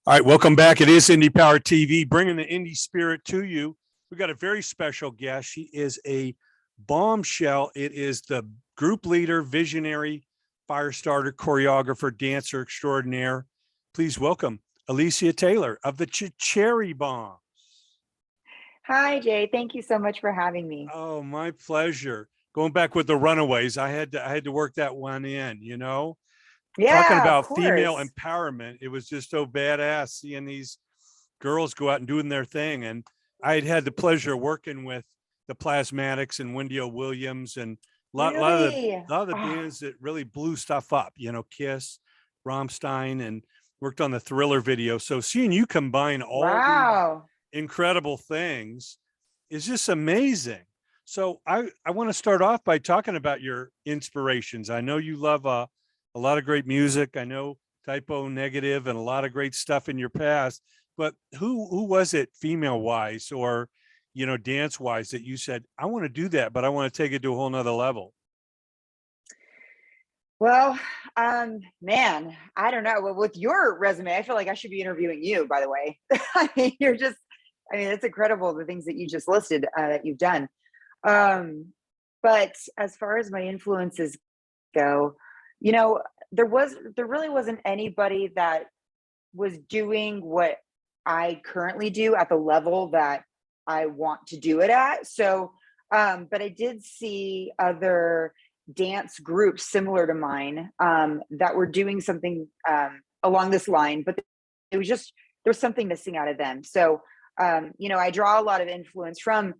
All right, welcome back. It is Indie Power TV, bringing the indie spirit to you. We got a very special guest. She is a bombshell. It is the group leader, visionary, fire starter, choreographer, dancer extraordinaire. Please welcome Alicia Taylor of the Cherry Bomb. Hi, Jay. Thank you so much for having me. Oh, my pleasure. Going back with the Runaways, I had to work that one in, you know. Talking Yeah, of about female course. empowerment, it was just so badass seeing these girls go out and doing their thing. And I had the pleasure of working with the Plasmatics and Wendy O. Williams and Really? a lot of the Oh, bands that really blew stuff up, you know, Kiss, Rammstein, and worked on the Thriller video. So seeing you combine all these wow. incredible things is just amazing. So I want to start off by talking about your inspirations. I know you love a lot of great music. I know Typo Negative and a lot of great stuff in your past, but who was it female wise or, you know, dance wise that you said, I want to do that, but I want to take it to a whole nother level? Well, man, I don't know. With your resume, I feel like I should be interviewing you, by the way. I mean, it's incredible the things that you just listed that you've done. Um, but as far as my influences go, you know, there really wasn't anybody that was doing what I currently do at the level that I want to do it at. So, but I did see other dance groups similar to mine that were doing something along this line, but it was just there's something missing out of them. So, I draw a lot of influence from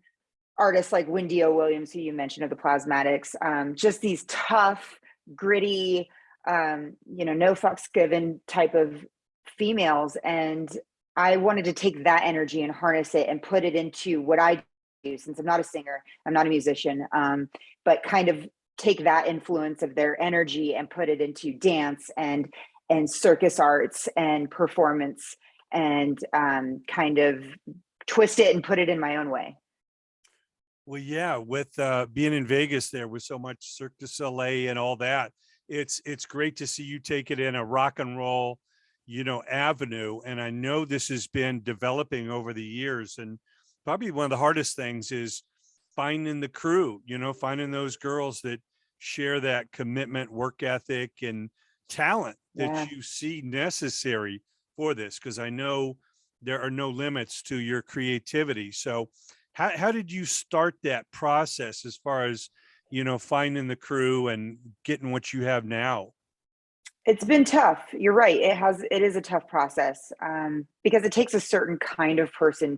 artists like Wendy O. Williams, who you mentioned of the Plasmatics, just these tough, gritty, no fucks given type of females. And I wanted to take that energy and harness it and put it into what I do, since I'm not a singer, I'm not a musician, but kind of take that influence of their energy and put it into dance and circus arts and performance and kind of twist it and put it in my own way. Well, yeah, with being in Vegas there with so much Cirque du Soleil and all that, it's great to see you take it in a rock and roll, you know, avenue. And I know this has been developing over the years. And probably one of the hardest things is finding the crew, you know, finding those girls that share that commitment, work ethic, and talent Yeah. that you see necessary for this. Because I know there are no limits to your creativity. So how did you start that process as far as, you know, finding the crew and getting what you have now? It's been tough. You're right. It is a tough process because it takes a certain kind of person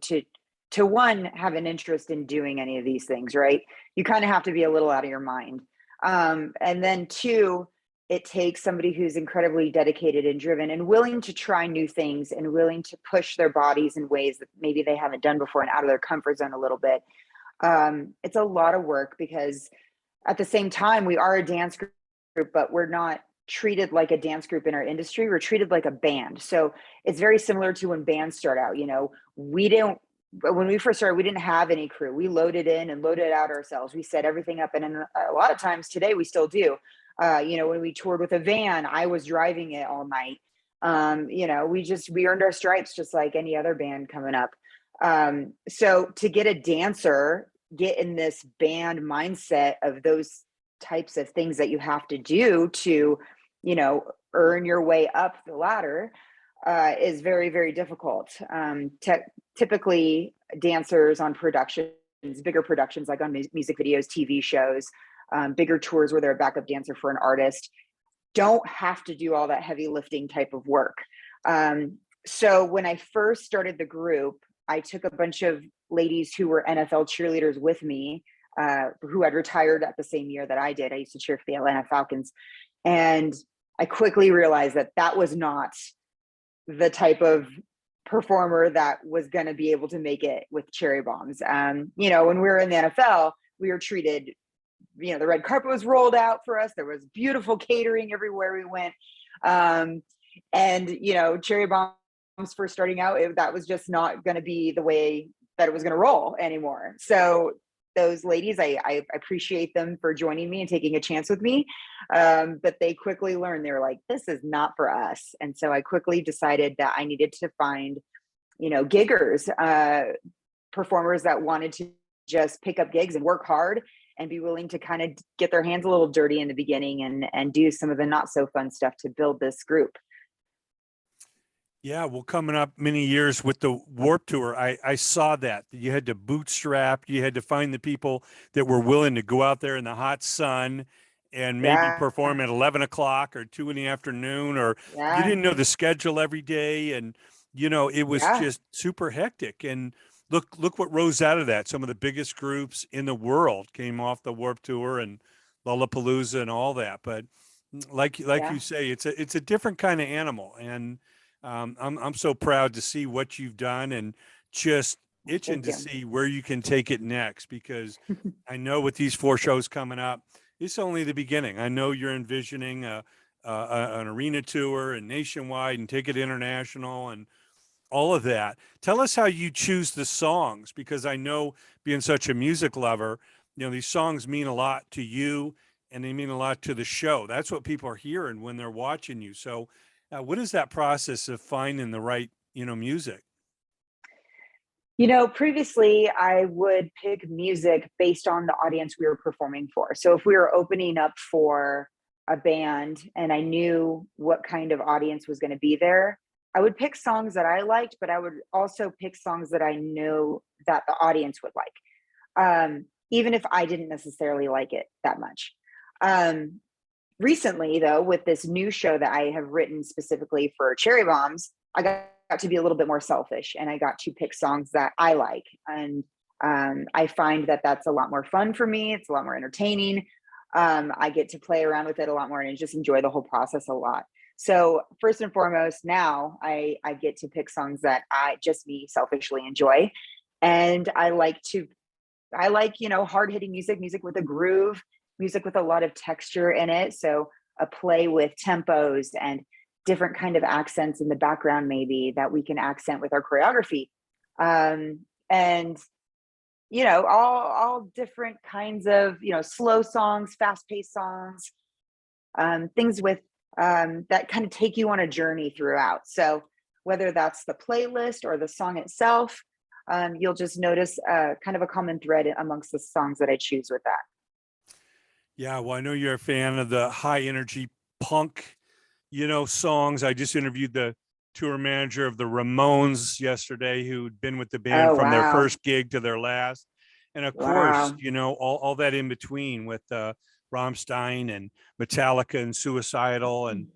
to one, have an interest in doing any of these things, right? You kind of have to be a little out of your mind. And then two, it takes somebody who's incredibly dedicated and driven and willing to try new things and willing to push their bodies in ways that maybe they haven't done before and out of their comfort zone a little bit. It's a lot of work because at the same time, we are a dance group, but we're not treated like a dance group in our industry. We're treated like a band. So it's very similar to when bands start out. We didn't, when we first started, we didn't have any crew. We loaded in and loaded out ourselves. We set everything up. And a lot of times today, we still do. When we toured with a van, I was driving it all night. We earned our stripes just like any other band coming up. So to get a dancer, get in this band mindset of those types of things that you have to do to, earn your way up the ladder is very, very difficult. Typically, dancers on productions, bigger productions like on music videos, TV shows, bigger tours where they're a backup dancer for an artist, don't have to do all that heavy lifting type of work. So when I first started the group, I took a bunch of ladies who were NFL cheerleaders with me, who had retired at the same year that I did. I used to cheer for the Atlanta Falcons. And I quickly realized that that was not the type of performer that was going to be able to make it with cherry bombs. When we were in the NFL, we were treated, the red carpet was rolled out for us. There was beautiful catering everywhere we went. Cherry bombs first starting out, that was just not going to be the way that it was going to roll anymore. So those ladies. I appreciate them for joining me and taking a chance with me. But they quickly learned, they were like, this is not for us. And so I quickly decided that I needed to find, giggers, performers that wanted to just pick up gigs and work hard and be willing to kind of get their hands a little dirty in the beginning and do some of the not so fun stuff to build this group. Yeah, well, coming up many years with the Warp Tour, I saw that you had to bootstrap, you had to find the people that were willing to go out there in the hot sun and maybe Yeah. perform at 11 o'clock or 2 in the afternoon, or you Yeah. didn't know the schedule every day. And, it was Yeah. just super hectic. And look what rose out of that. Some of the biggest groups in the world came off the Warp Tour and Lollapalooza and all that. But like Yeah. you say, it's a different kind of animal. And I'm so proud to see what you've done and just itching Thank to you. see where you can take it next, because I know with these 4 shows coming up, it's only the beginning. I know you're envisioning an arena tour and nationwide and take it international and all of that. Tell us how you choose the songs, because I know, being such a music lover, these songs mean a lot to you and they mean a lot to the show. That's what people are hearing when they're watching you. So, what is that process of finding the right, music? Previously I would pick music based on the audience we were performing for. So if we were opening up for a band and I knew what kind of audience was going to be there, I would pick songs that I liked, but I would also pick songs that I knew that the audience would like, even if I didn't necessarily like it that much. Um, Recently, though, with this new show that I have written specifically for Cherry Bombs, I got to be a little bit more selfish and I got to pick songs that I like. And I find that that's a lot more fun for me. It's a lot more entertaining. I get to play around with it a lot more and just enjoy the whole process a lot. So first and foremost, now I get to pick songs that I just me selfishly enjoy. And I like, hard hitting music with a groove, music with a lot of texture in it. So a play with tempos and different kind of accents in the background, maybe that we can accent with our choreography. And all different kinds of, slow songs, fast paced songs, things with that kind of take you on a journey throughout. So whether that's the playlist or the song itself, you'll just notice kind of a common thread amongst the songs that I choose with that. Yeah, well, I know you're a fan of the high energy punk, songs. I just interviewed the tour manager of the Ramones yesterday, who'd been with the band Oh, from their wow. first gig to their last. And of course, Wow. all that in between with Rammstein and Metallica and Suicidal and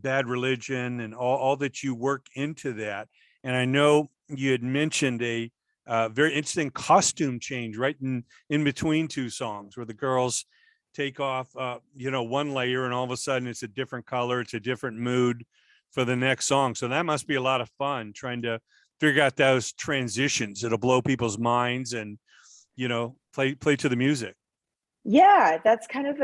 Bad Religion and all that you work into that. And I know you had mentioned a very interesting costume change right in between 2 songs, where the girls take off, one layer and all of a sudden it's a different color, it's a different mood for the next song. So that must be a lot of fun trying to figure out those transitions. It'll blow people's minds and, play to the music. Yeah, that's kind of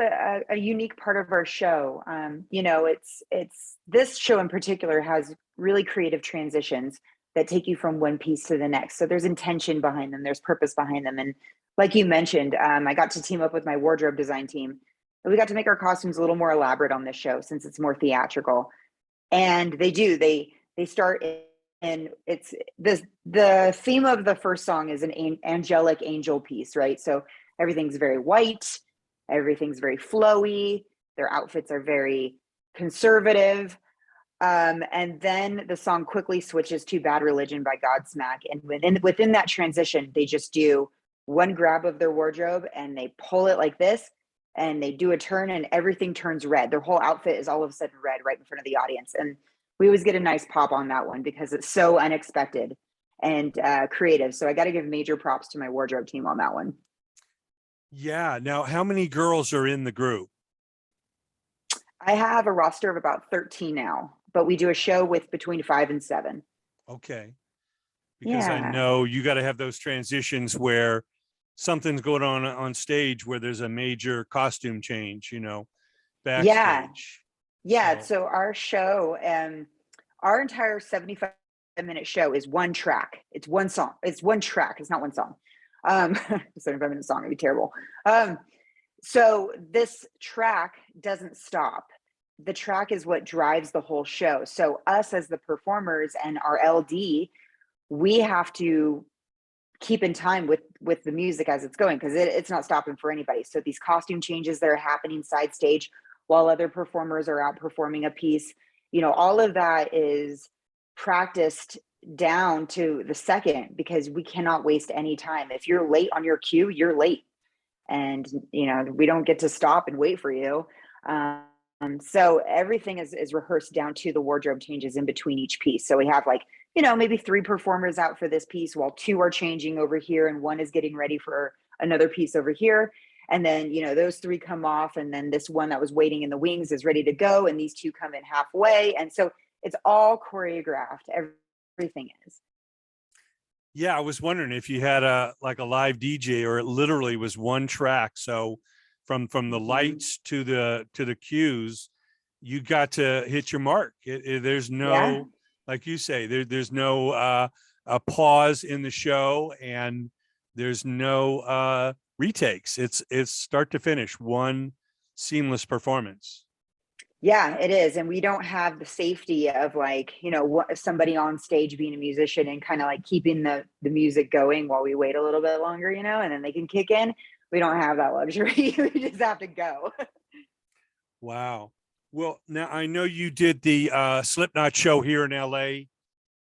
a unique part of our show. It's this show in particular has really creative transitions that take you from one piece to the next. So there's intention behind them, there's purpose behind them. And like you mentioned, I got to team up with my wardrobe design team. And we got to make our costumes a little more elaborate on this show since it's more theatrical. And they start and it's this the theme of the first song is an angelic angel piece, right? So everything's very white, everything's very flowy, their outfits are very conservative. And then the song quickly switches to Bad Religion by Godsmack. And within that transition, they just do one grab of their wardrobe and they pull it like this and they do a turn and everything turns red. Their whole outfit is all of a sudden red right in front of the audience. And we always get a nice pop on that one because it's so unexpected and creative. So I got to give major props to my wardrobe team on that one. Yeah. Now, how many girls are in the group? I have a roster of about 13 now, but we do a show with between 5 and 7. Okay. Because I Yeah. know you got to have those transitions where something's going on stage where there's a major costume change, Yeah. backstage. Yeah. So, So our show, our entire 75-minute show is one track. It's one song. It's one track. It's not one song. Just a 5-minute song, it'd be terrible. So this track doesn't stop. The track is what drives the whole show. So us as the performers and our LD, we have to keep in time with the music as it's going, because it's not stopping for anybody. So these costume changes that are happening side stage while other performers are out performing a piece, all of that is practiced down to the second, because we cannot waste any time. If you're late on your cue, you're late, and we don't get to stop and wait for you. So everything is rehearsed down to the wardrobe changes in between each piece. So we have maybe 3 performers out for this piece while 2 are changing over here and 1 is getting ready for another piece over here. And then, those 3 come off, and then this one that was waiting in the wings is ready to go, and these 2 come in halfway. And so it's all choreographed. Everything is. Yeah, I was wondering if you had a live DJ, or it literally was one track. So from the lights to the cues, you got to hit your mark. There's no, Yeah. like you say, there's no a pause in the show, and there's no retakes. It's start to finish, one seamless performance. Yeah, it is. And we don't have the safety of somebody on stage being a musician and kind of keeping the music going while we wait a little bit longer, and then they can kick in. We don't have that luxury. We just have to go. Wow. Well, now I know you did the Slipknot show here in LA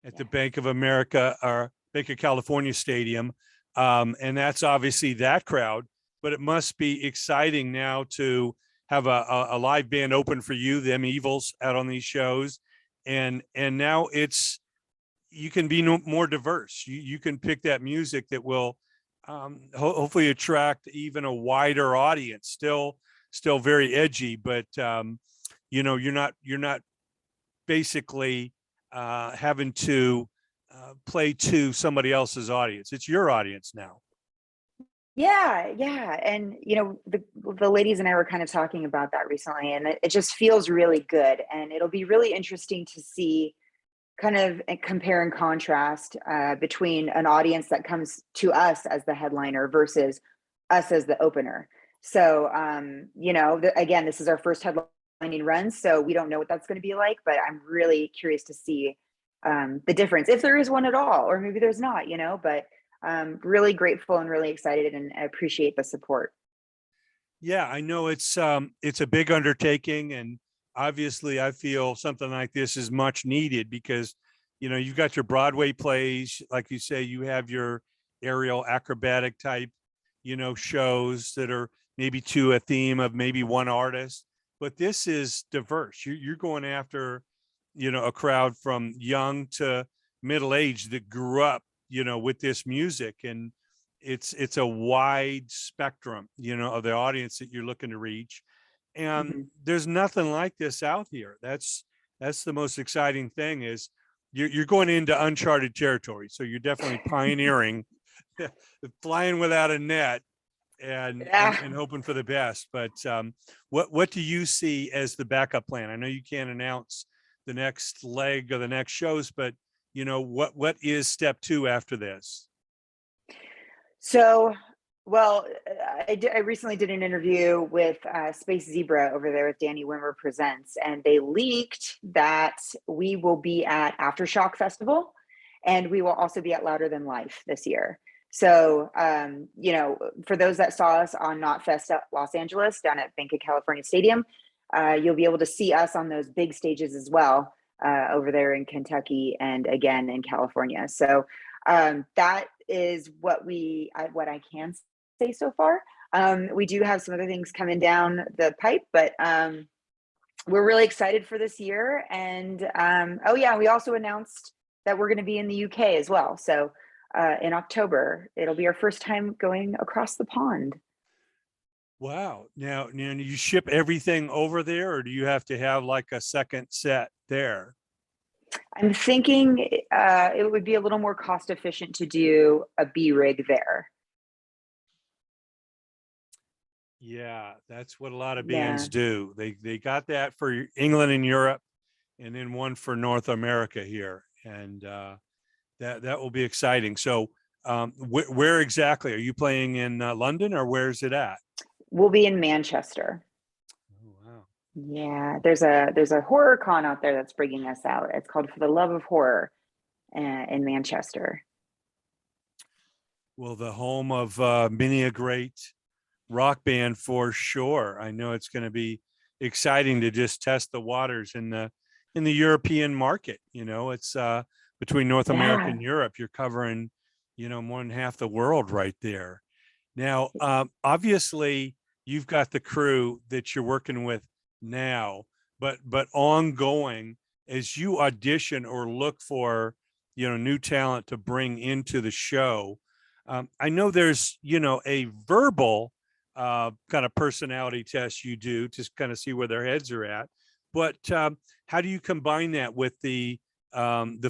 at the Bank of America, or Bank of California Stadium. And that's obviously that crowd, but it must be exciting now to have a live band open for you, them Evils, out on these shows. And now you can be more diverse. You can pick that music that will hopefully attract even a wider audience. Still very edgy, but you're not basically having to play to somebody else's audience. It's your audience now. Yeah. And, the ladies and I were kind of talking about that recently, and it just feels really good. And it'll be really interesting to see kind of compare and contrast between an audience that comes to us as the headliner versus us as the opener. So, again, this is our first headlining run, so we don't know what that's going to be like, but I'm really curious to see the difference, if there is one at all, or maybe there's not, but really grateful and really excited, and I appreciate the support. Yeah, I know it's a big undertaking, and obviously I feel something like this is much needed, because you've got your Broadway plays, like you say, you have your aerial acrobatic type shows that are maybe to a theme of maybe one artist, but this is diverse. You're going after a crowd from young to middle age that grew up with this music, and it's a wide spectrum of the audience that you're looking to reach, and there's nothing like this out here. That's the most exciting thing, is you're going into uncharted territory, so you're definitely pioneering flying without a net, and hoping for the best. But what do you see as the backup plan? I know you can't announce the next leg or the next shows, but what is step 2 after this? So, well, I recently did an interview with Space Zebra over there with Danny Wimmer Presents, and they leaked that we will be at Aftershock Festival, and we will also be at Louder Than Life this year. So, for those that saw us on Knotfest at Los Angeles down at Bank of California Stadium, you'll be able to see us on those big stages as well over there in Kentucky and again in California. So that is what I can say so far. We do have some other things coming down the pipe, but we're really excited for this year. And we also announced that we're going to be in the UK as well. So in October, it'll be our first time going across the pond. Wow. Now you ship everything over there, or do you have to have like a second set there? I'm thinking it would be a little more cost efficient to do a B rig there. Yeah, that's what a lot of bands do. They got that for England and Europe, and then one for North America here, and that will be exciting. So Where exactly are you playing in London, or where's it at? We'll be in Manchester. Oh, wow. Yeah, there's a horror con out there that's bringing us out. It's called For the Love of Horror in Manchester. Well, the home of many a great rock band for sure. I know it's going to be exciting to just test the waters in the European market. You know, it's between North America Yeah. and Europe. You're covering, more than half the world right there. Now, obviously, you've got the crew that you're working with now, but ongoing as you audition or look for, new talent to bring into the show. I know there's, a verbal kind of personality test you do to kind of see where their heads are at. But how do you combine that with the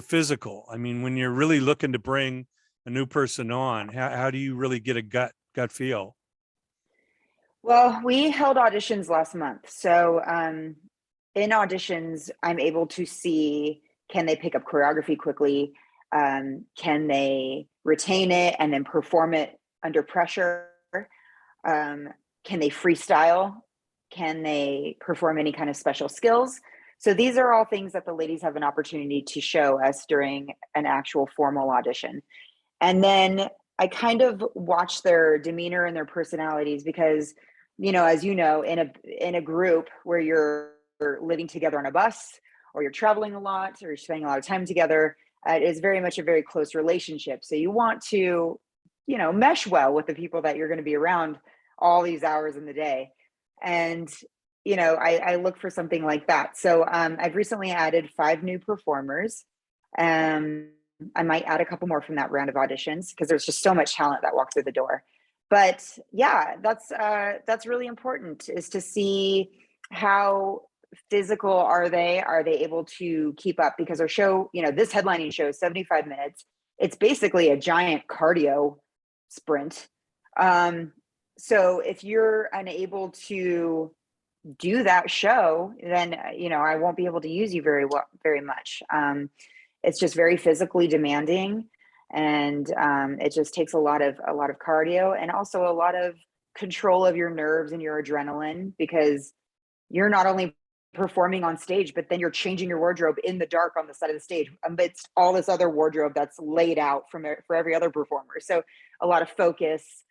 physical? I mean, when you're really looking to bring a new person on, how do you really get a gut feel? Well, we held auditions last month. So in auditions, I'm able to see, can they pick up choreography quickly? Can they retain it and then perform it under pressure? Can they freestyle? Can they perform any kind of special skills? So these are all things that the ladies have an opportunity to show us during an actual formal audition. And then I kind of watch their demeanor and their personalities because, as you know, in a group where you're living together on a bus, or you're traveling a lot, or you're spending a lot of time together, it is very much a very close relationship. So you want to, mesh well with the people that you're going to be around all these hours in the day. And I look for something like that. So I've recently added 5 new performers. I might add a couple more from that round of auditions because there's just so much talent that walked through the door. But yeah, that's really important, is to see how physical are they? Are they able to keep up? Because our show, this headlining show is 75 minutes. It's basically a giant cardio sprint. So if you're unable to do that show, then I won't be able to use you very much. It's just very physically demanding, and it just takes a lot of cardio, and also a lot of control of your nerves and your adrenaline, because you're not only performing on stage, but then you're changing your wardrobe in the dark on the side of the stage amidst all this other wardrobe that's laid out for every other performer. So a lot of focus,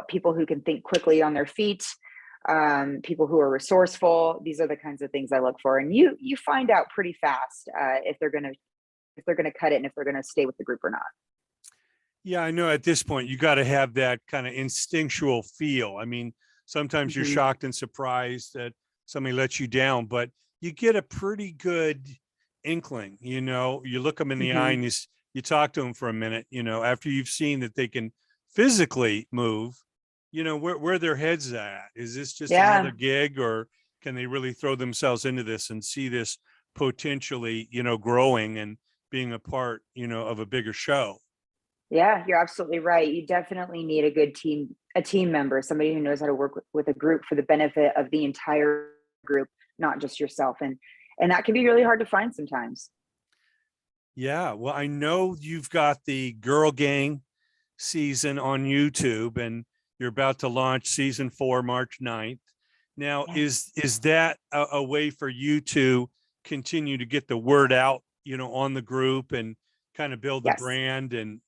people who can think quickly on their feet, people who are resourceful. These are the kinds of things I look for, and you find out pretty fast if they're gonna cut it and if they're gonna stay with the group or not. Yeah, I know at this point you got to have that kind of instinctual feel. I mean, sometimes you're Mhm. shocked and surprised that somebody lets you down, but you get a pretty good inkling. You look them in the eye Mhm. and you talk to them for a minute. After you've seen that they can physically move, where their heads at. Is this just another Yeah. gig, or can they really throw themselves into this and see this potentially, growing and being a part, of a bigger show? Yeah, you're absolutely right. You definitely need a team member, somebody who knows how to work with a group for the benefit of the entire group, not just yourself. And that can be really hard to find sometimes. Yeah, well, I know you've got the Girl Gang season on YouTube, and you're about to launch season 4 March 9th. Now, Yes. is that a way for you to continue to get the word out, on the group, and kind of build the Yes. brand and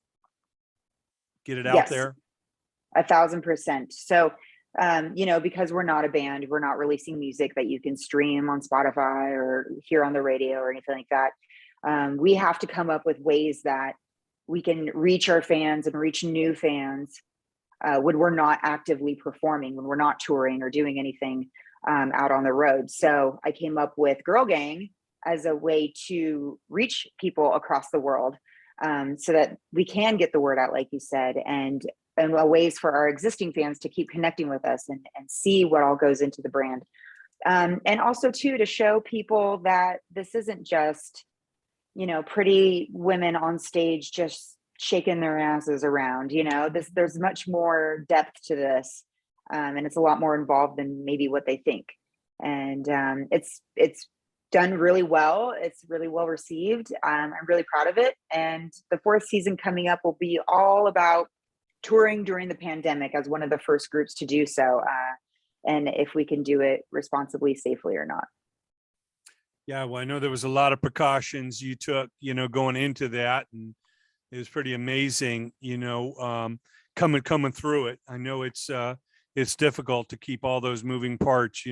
get it out Yes. there? 1,000%. So, because we're not a band, we're not releasing music that you can stream on Spotify or hear on the radio or anything like that. We have to come up with ways that we can reach our fans and reach new fans when we're not actively performing, when we're not touring or doing anything out on the road. So I came up with Girl Gang as a way to reach people across the world, so that we can get the word out, like you said, and ways for our existing fans to keep connecting with us and see what all goes into the brand. And also, too, to show people that this isn't just, pretty women on stage just shaking their asses around. There's much more depth to this, and it's a lot more involved than maybe what they think. And it's done really well. It's really well received. I'm really proud of it. And the fourth season coming up will be all about touring during the pandemic as one of the first groups to do so. And if we can do it responsibly, safely or not. Yeah, well, I know there was a lot of precautions you took, going into that, and it was pretty amazing, coming through it. I know it's difficult to keep all those moving parts,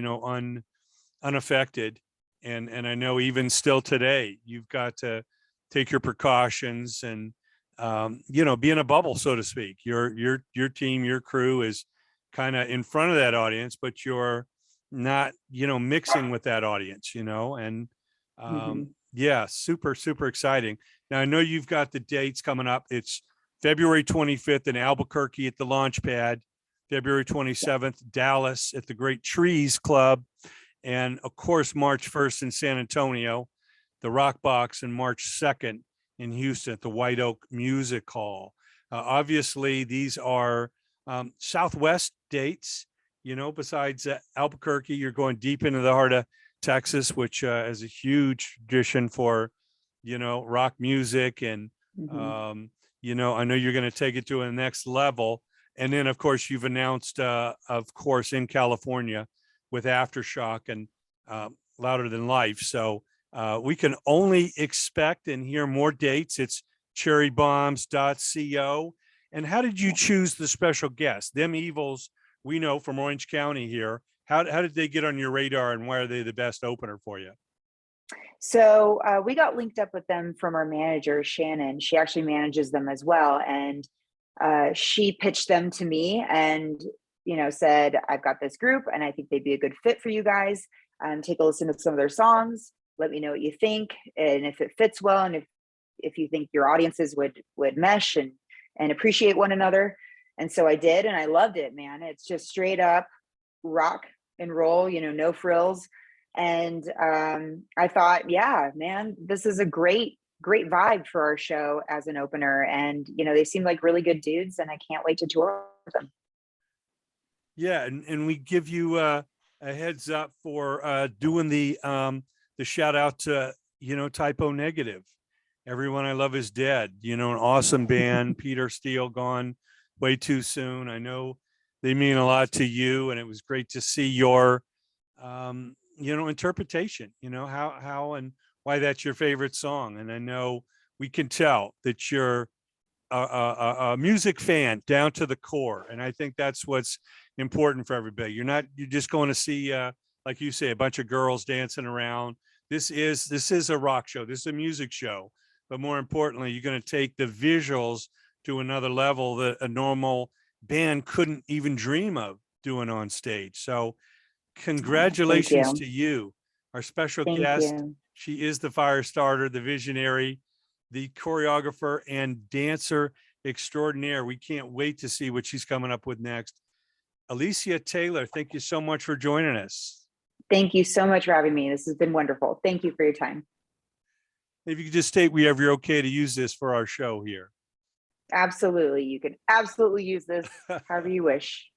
unaffected, and I know even still today, you've got to take your precautions and be in a bubble, so to speak. Your team, your crew is kind of in front of that audience, but you're not, mixing with that audience, and Mm-hmm. yeah, super, super exciting. Now I know you've got the dates coming up. It's February 25th in Albuquerque at the Launch Pad, February 27th, Dallas at the Great Trees Club, and of course, March 1st in San Antonio, the Rock Box, and March 2nd in Houston at the White Oak Music Hall. Obviously, these are Southwest dates. Besides Albuquerque, you're going deep into the heart of Texas, which is a huge tradition for, rock music. And, Mm-hmm. I know you're going to take it to a next level. And then, of course, you've announced, of course, in California with Aftershock and Louder Than Life. So we can only expect and hear more dates. It's cherrybombs.co. And how did you choose the special guests? Them Evils, we know from Orange County here. How did they get on your radar, and why are they the best opener for you? So we got linked up with them from our manager, Shannon. She actually manages them as well. And she pitched them to me and, said, I've got this group and I think they'd be a good fit for you guys. Take a listen to some of their songs. Let me know what you think. And if it fits well, and if you think your audiences would mesh and appreciate one another. And so I did, and I loved it, man. It's just straight up rock and roll, no frills. And I thought, yeah, man, this is a great vibe for our show as an opener. And, they seem like really good dudes, and I can't wait to tour with them. Yeah, and we give you a heads up for doing the shout out to, Typo Negative. Everyone I Love Is Dead, an awesome band. Peter Steele gone way too soon. I know they mean a lot to you, and it was great to see your interpretation, how and why that's your favorite song. And I know we can tell that you're a music fan down to the core, and I think that's what's important for everybody. You're just going to see like you say, a bunch of girls dancing around. This is a rock show. This is a music show, but more importantly, you're going to take the visuals to another level that a normal band couldn't even dream of doing on stage. So Thank congratulations you. to you, our special Thank guest. you. She is the fire starter, the visionary, the choreographer and dancer extraordinaire. We can't wait to see what she's coming up with next. Alicia Taylor, thank you so much for joining us. Thank you so much for having me. This has been wonderful. Thank you for your time. If you could just state whenever you're okay to use this for our show here. Absolutely. You can absolutely use this however you wish.